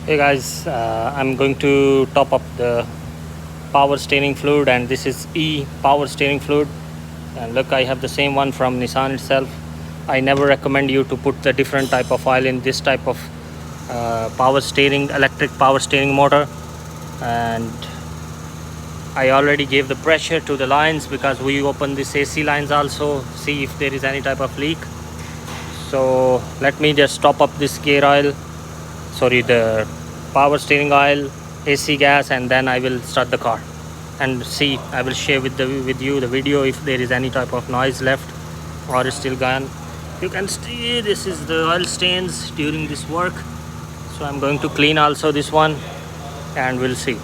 Hey guys, I'm going to top up the power steering fluid, and this is E power steering fluid. And look, I have the same one from Nissan itself. I never recommend you to put the different type of oil in this type of power steering, electric power steering motor. And I already gave the pressure to the lines because we open this AC lines also, see if there is any type of leak. So let me just top up this gear oil, sorry, the power steering oil, AC gas, and then I will start the car and see. I will share with you the video if there is any type of noise left or is still gone. You can see this is the oil stains during this work, so I'm going to clean also this one and we'll see.